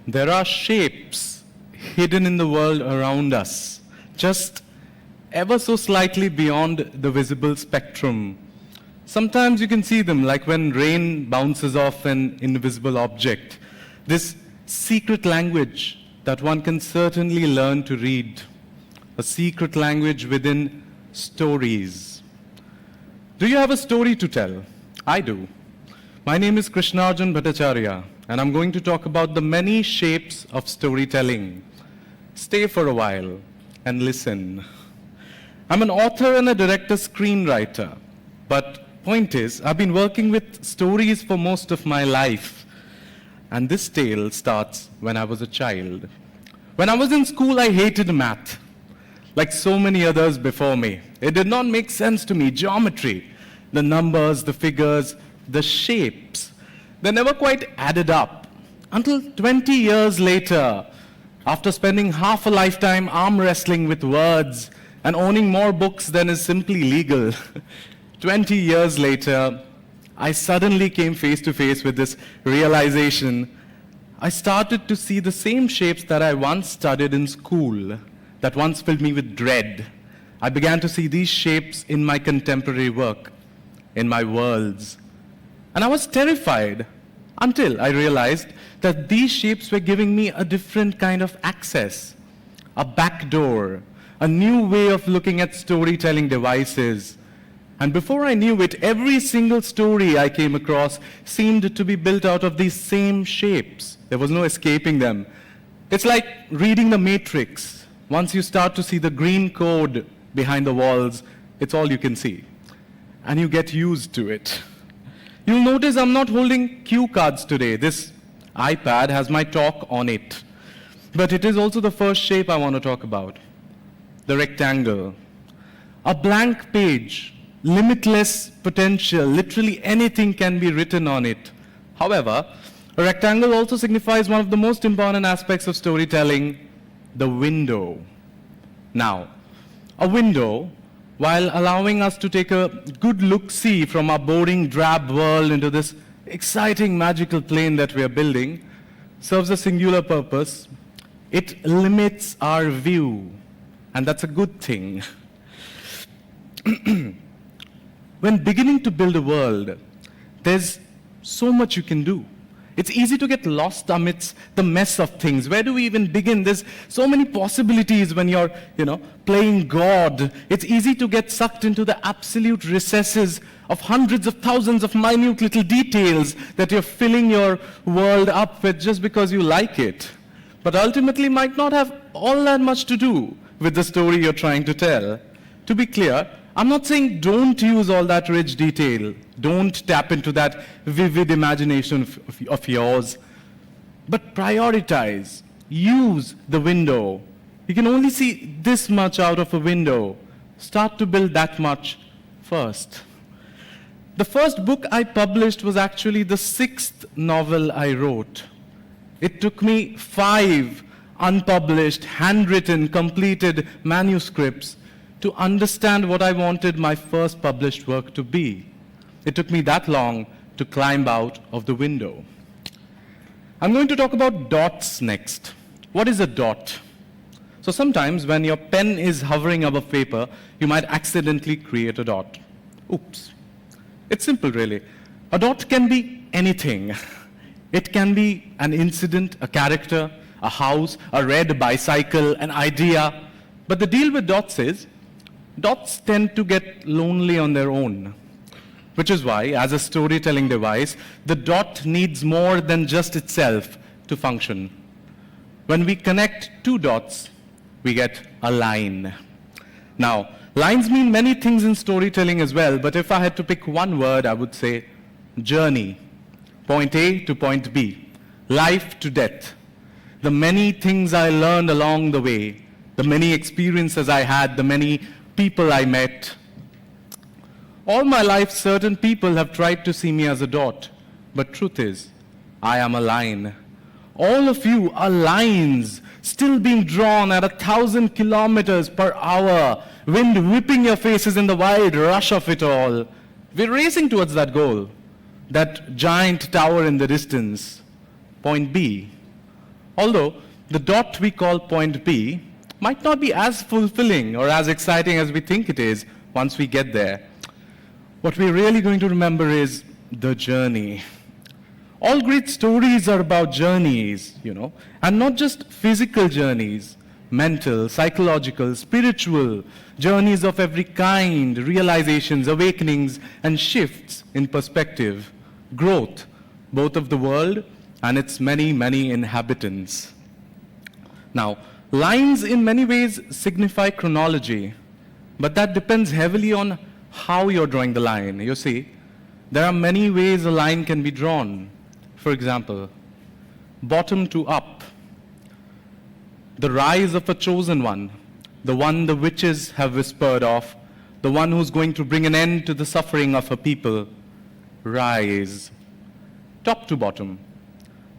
There are shapes hidden in the world around us, just ever so slightly beyond the visible spectrum. Sometimes you can see them, like when rain bounces off an invisible object. This secret language that one can certainly learn to read. A secret language within stories. Do you have a story to tell? I do. My name is Krishnarjun Bhattacharya, and I'm going to talk about the many shapes of storytelling. Stay for a while and listen. I'm an author and a director-screenwriter, but point is, I've been working with stories for most of my life, and this tale starts when I was a child. When I was in school, I hated math, like so many others before me. It did not make sense to me. Geometry, the numbers, the figures, the shapes, they never quite added up. Until 20 years later, after spending half a lifetime arm wrestling with words and owning more books than is simply legal, 20 years later, I suddenly came face to face with this realization. I started to see the same shapes that I once studied in school, that once filled me with dread. I began to see these shapes in my contemporary work, in my worlds. And I was terrified until I realized that these shapes were giving me a different kind of access, a back door, a new way of looking at storytelling devices. And before I knew it, every single story I came across seemed to be built out of these same shapes. There was no escaping them. It's like reading the Matrix. Once you start to see the green code behind the walls, it's all you can see. And you get used to it. You'll notice I'm not holding cue cards today. This iPad has my talk on it. But it is also the first shape I want to talk about. The rectangle. A blank page, limitless potential, literally anything can be written on it. However, a rectangle also signifies one of the most important aspects of storytelling, the window. Now, a window, while allowing us to take a good look-see from our boring, drab world into this exciting, magical plane that we are building, serves a singular purpose. It limits our view, and that's a good thing. When beginning to build a world, there's so much you can do. It's easy to get lost amidst the mess of things. Where do we even begin? There's so many possibilities when you're, playing God. It's easy to get sucked into the absolute recesses of hundreds of thousands of minute little details that you're filling your world up with just because you like it. But ultimately might not have all that much to do with the story you're trying to tell. To be clear, I'm not saying don't use all that rich detail. Don't tap into that vivid imagination of yours. But prioritize. Use the window. You can only see this much out of a window. Start to build that much first. The first book I published was actually the 6th novel I wrote. It took me 5 unpublished, handwritten, completed manuscripts to understand what I wanted my first published work to be. It took me that long to climb out of the window. I'm going to talk about dots next. What is a dot? So sometimes when your pen is hovering above paper, you might accidentally create a dot. Oops. It's simple, really. A dot can be anything. It can be an incident, a character, a house, a red bicycle, an idea. But the deal with dots is, dots tend to get lonely on their own, which is why, as a storytelling device, the dot needs more than just itself to function. When we connect 2 dots, we get a line. Now, lines mean many things in storytelling as well, but if I had to pick one word, I would say journey. Point A to point B, life to death. The many things I learned along the way, the many experiences I had, the many people I met. All my life, certain people have tried to see me as a dot, but truth is, I am a line. All of you are lines, still being drawn at 1,000 kilometers per hour, wind whipping your faces in the wild rush of it all. We're racing towards that goal, that giant tower in the distance. Point B. Although the dot we call point B might not be as fulfilling or as exciting as we think it is once we get there. What we're really going to remember is the journey. All great stories are about journeys, and not just physical journeys, mental, psychological, spiritual, journeys of every kind, realizations, awakenings, and shifts in perspective, growth, both of the world and its many, many inhabitants. Now, lines in many ways signify chronology, but that depends heavily on how you're drawing the line. You see, there are many ways a line can be drawn. For example, bottom to up, the rise of a chosen one, the one the witches have whispered of, the one who's going to bring an end to the suffering of her people. Rise. Top to bottom,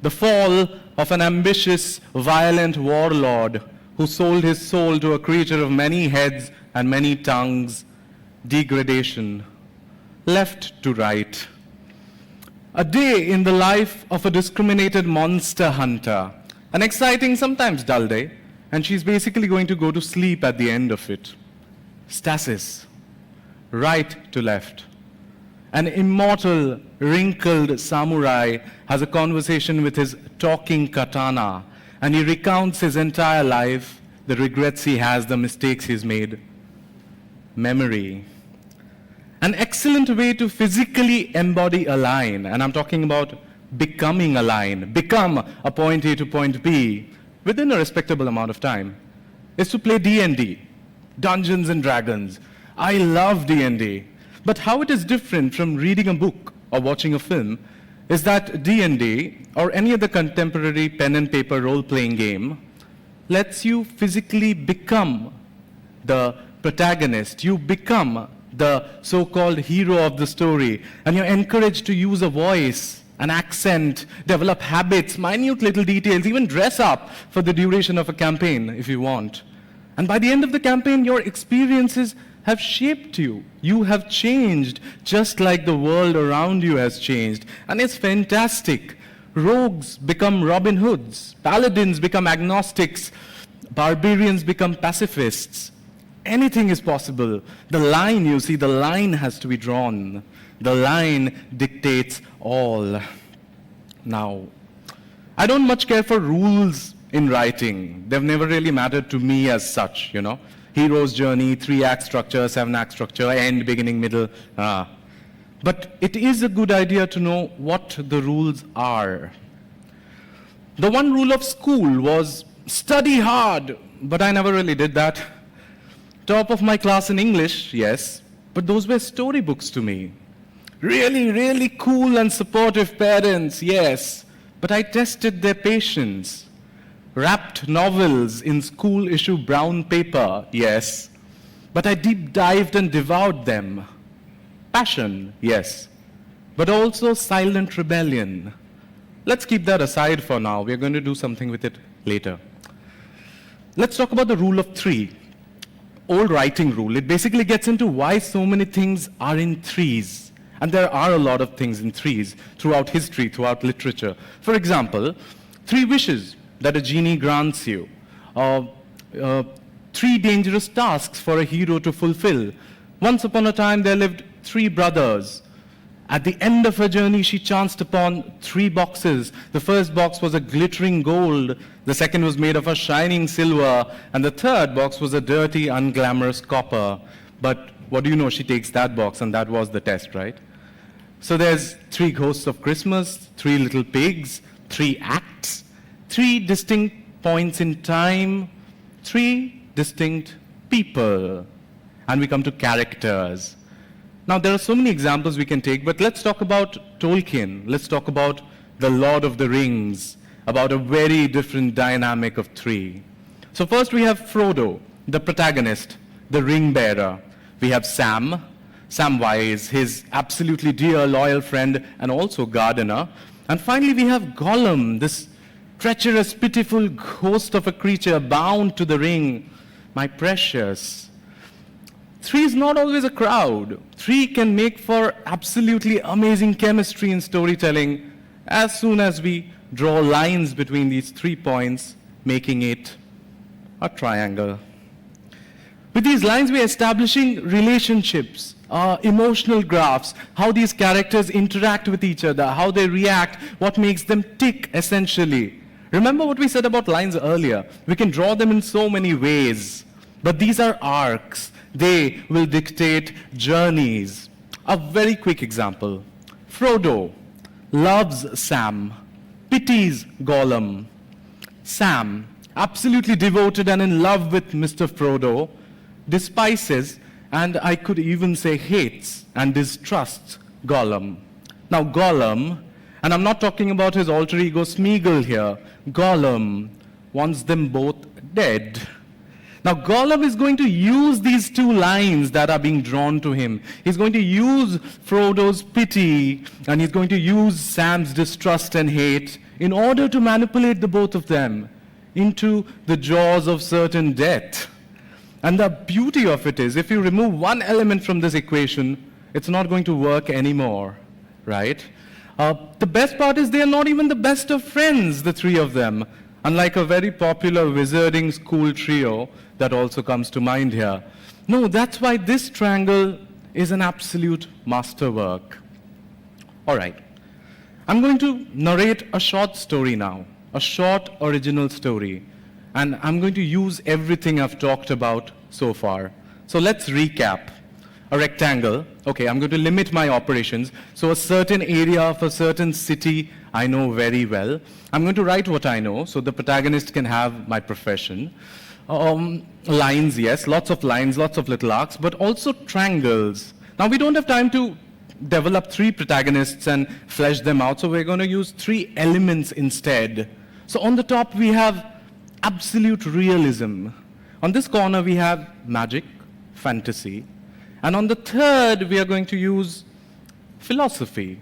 the fall of an ambitious, violent warlord who sold his soul to a creature of many heads and many tongues. Degradation. Left to right. A day in the life of a discriminated monster hunter. An exciting, sometimes dull day, and she's basically going to go to sleep at the end of it. Stasis. Right to left. An immortal, wrinkled samurai has a conversation with his talking katana, and he recounts his entire life, the regrets he has, the mistakes he's made. Memory. An excellent way to physically embody a line, and I'm talking about becoming a line, become a point A to point B within a respectable amount of time, is to play D&D, Dungeons and Dragons. I love D&D, but how it is different from reading a book or watching a film is that D&D, or any other contemporary pen and paper role-playing game, lets you physically become the protagonist. You become the so-called hero of the story, and you're encouraged to use a voice, an accent, develop habits, minute little details, even dress up for the duration of a campaign if you want. And by the end of the campaign, your experiences have shaped you. You have changed, just like the world around you has changed. And it's fantastic. Rogues become Robin Hoods, paladins become agnostics, barbarians become pacifists. Anything is possible. The line, you see, the line has to be drawn. The line dictates all. Now, I don't much care for rules in writing. They've never really mattered to me as such, Hero's journey, 3-act structure, 7-act structure, end, beginning, middle. But it is a good idea to know what the rules are. The one rule of school was study hard, but I never really did that. Top of my class in English, yes, but those were storybooks to me. Really, really cool and supportive parents, yes, but I tested their patience. Wrapped novels in school issue brown paper, yes, but I deep dived and devoured them. Passion, yes, but also silent rebellion. Let's keep that aside for now. We're going to do something with it later. Let's talk about the rule of 3. Old writing rule. It basically gets into why so many things are in threes. And there are a lot of things in threes throughout history, throughout literature. For example, 3 wishes that a genie grants you. 3 dangerous tasks for a hero to fulfill. Once upon a time, there lived 3 brothers. At the end of her journey, she chanced upon 3 boxes. The first box was a glittering gold, the second was made of a shining silver, and the third box was a dirty, unglamorous copper. But what do you know? She takes that box, and that was the test, right? So there's 3 ghosts of Christmas, 3 little pigs, 3 acts, 3 distinct points in time, 3 distinct people. And we come to characters. Now, there are so many examples we can take, but let's talk about Tolkien. Let's talk about The Lord of the Rings, about a very different dynamic of 3. So first we have Frodo, the protagonist, the ring bearer. We have Samwise, his absolutely dear, loyal friend, and also gardener. And finally we have Gollum, this treacherous, pitiful ghost of a creature bound to the ring. My precious. 3 is not always a crowd. 3 can make for absolutely amazing chemistry in storytelling, as soon as we draw lines between these 3 points, making it a triangle. With these lines, we are establishing relationships, emotional graphs, how these characters interact with each other, how they react, what makes them tick, essentially. Remember what we said about lines earlier. We can draw them in so many ways, but these are arcs. They will dictate journeys. A very quick example. Frodo loves Sam, pities Gollum. Sam, absolutely devoted and in love with Mr. Frodo, despises, and I could even say hates and distrusts Gollum. Now Gollum, and I'm not talking about his alter ego Smeagol here, Gollum wants them both dead. Now Gollum is going to use these 2 lines that are being drawn to him. He's going to use Frodo's pity, and he's going to use Sam's distrust and hate in order to manipulate the both of them into the jaws of certain death. And the beauty of it is, if you remove one element from this equation, it's not going to work anymore, right? The best part is they are not even the best of friends, the 3 of them, unlike a very popular wizarding school trio that also comes to mind here. No, that's why this triangle is an absolute masterwork. All right, I'm going to narrate a short story now, a short original story. And I'm going to use everything I've talked about so far. So let's recap. A rectangle. Okay, I'm going to limit my operations. So a certain area of a certain city I know very well. I'm going to write what I know so the protagonist can have my profession. Lines, yes, lots of lines, lots of little arcs, but also triangles. Now we don't have time to develop 3 protagonists and flesh them out, so we're going to use 3 elements instead. So on the top we have absolute realism. On this corner we have magic, fantasy. And on the third we are going to use philosophy,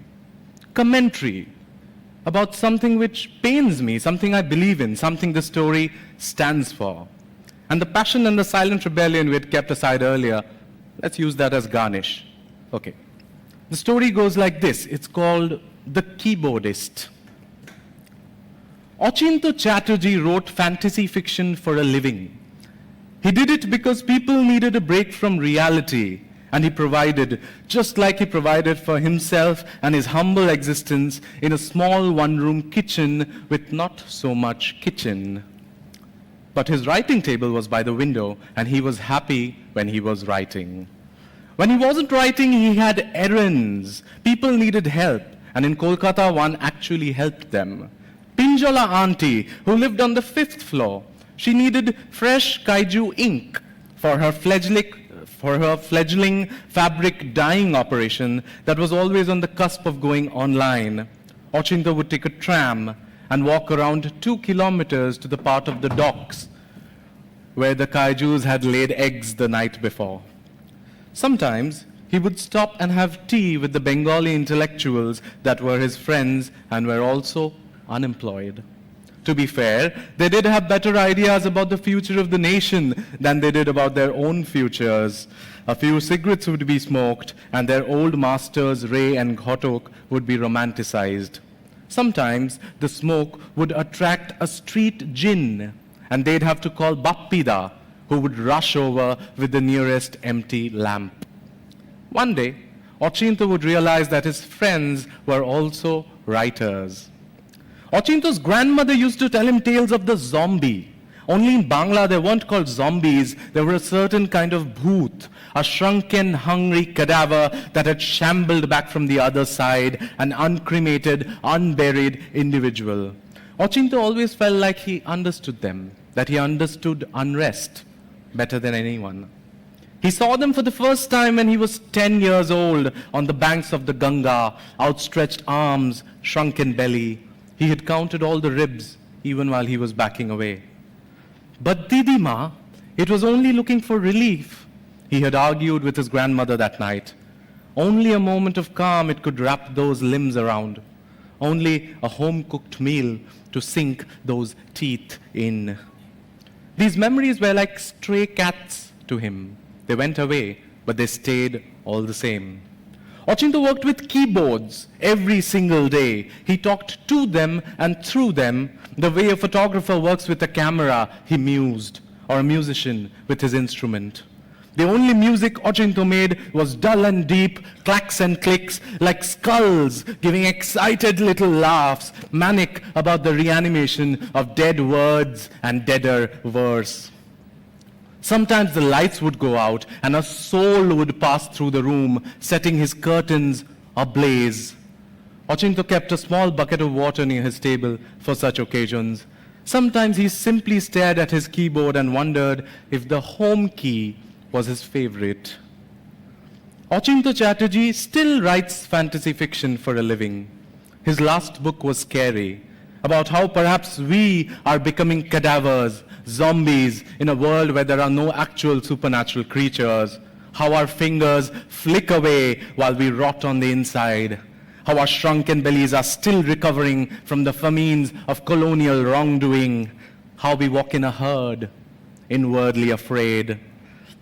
commentary about something which pains me, something I believe in, something the story stands for. And the passion and the silent rebellion we had kept aside earlier, let's use that as garnish. Okay. The story goes like this. It's called The Keyboardist. Achinto Chatterjee wrote fantasy fiction for a living. He did it because people needed a break from reality, and he provided, just like he provided for himself and his humble existence in a small one-room kitchen with not so much kitchen. But his writing table was by the window, and he was happy when he was writing. When he wasn't writing, he had errands. People needed help, and in Kolkata, one actually helped them. Pinjola auntie, who lived on the 5th floor, she needed fresh kaiju ink for her fledgling fabric dyeing operation that was always on the cusp of going online. Achinto would take a tram and walk around 2 kilometers to the part of the docks where the kaijus had laid eggs the night before. Sometimes he would stop and have tea with the Bengali intellectuals that were his friends and were also unemployed. To be fair, they did have better ideas about the future of the nation than they did about their own futures. A few cigarettes would be smoked, and their old masters, Ray and Ghotok, would be romanticized. Sometimes the smoke would attract a street jinn, and they'd have to call Bappida, who would rush over with the nearest empty lamp. One day, Achinto would realize that his friends were also writers. Achinto's grandmother used to tell him tales of the zombie. Only in Bangla they weren't called zombies, they were a certain kind of bhoot, a shrunken, hungry cadaver that had shambled back from the other side, an uncremated, unburied individual. Achinto always felt like he understood them, that he understood unrest better than anyone. He saw them for the first time when he was 10 years old on the banks of the Ganga, outstretched arms, shrunken belly. He had counted all the ribs even while he was backing away. But Didima, it was only looking for relief. He had argued with his grandmother that night. Only a moment of calm it could wrap those limbs around. Only a home-cooked meal to sink those teeth in. These memories were like stray cats to him. They went away, but they stayed all the same. Ochinto worked with keyboards every single day. He talked to them and through them the way a photographer works with a camera. He mused, or a musician with his instrument. The only music Ochinto made was dull and deep, clacks and clicks, like skulls giving excited little laughs, manic about the reanimation of dead words and deader verse. Sometimes the lights would go out and a soul would pass through the room, setting his curtains ablaze. Ochinto kept a small bucket of water near his table for such occasions. Sometimes he simply stared at his keyboard and wondered if the home key was his favorite. Ochinto Chatterjee still writes fantasy fiction for a living. His last book was scary, about how perhaps we are becoming cadavers, zombies in a world where there are no actual supernatural creatures, how our fingers flick away while we rot on the inside, how our shrunken bellies are still recovering from the famines of colonial wrongdoing, how we walk in a herd, inwardly afraid,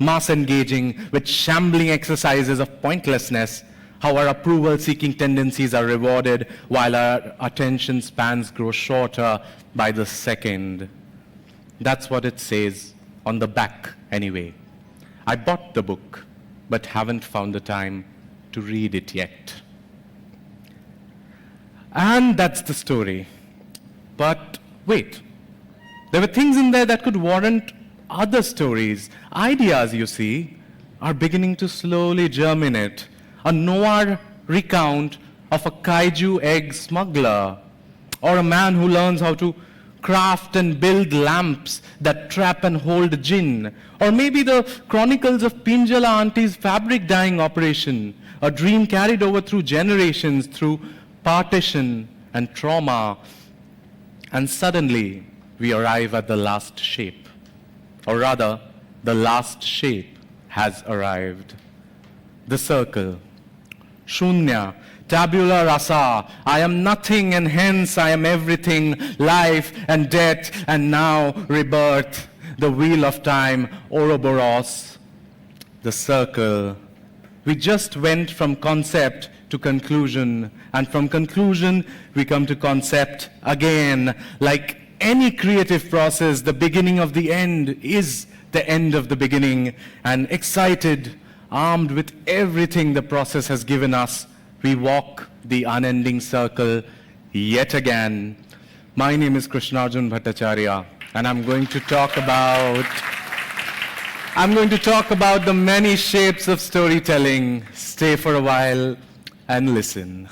mass engaging with shambling exercises of pointlessness, how our approval-seeking tendencies are rewarded while our attention spans grow shorter by the second. That's what it says on the back, anyway. I bought the book, but haven't found the time to read it yet. And that's the story. But wait, there were things in there that could warrant other stories. Ideas, you see, are beginning to slowly germinate. A noir recount of a kaiju egg smuggler, or a man who learns how to craft and build lamps that trap and hold gin, or maybe the chronicles of Pinjala Auntie's fabric dyeing operation, a dream carried over through generations, through partition and trauma. And suddenly, we arrive at the last shape. Or rather, the last shape has arrived. The circle. Shunya, tabula rasa, I am nothing and hence I am everything, life and death and now rebirth, the wheel of time, Ouroboros, the circle. We just went from concept to conclusion, and from conclusion we come to concept again. Like any creative process, the beginning of the end is the end of the beginning, and excited, armed with everything the process has given us, we walk the unending circle yet again. My name is Krishnarjun Bhattacharya, and I'm going to talk about the many shapes of storytelling. Stay for a while and listen.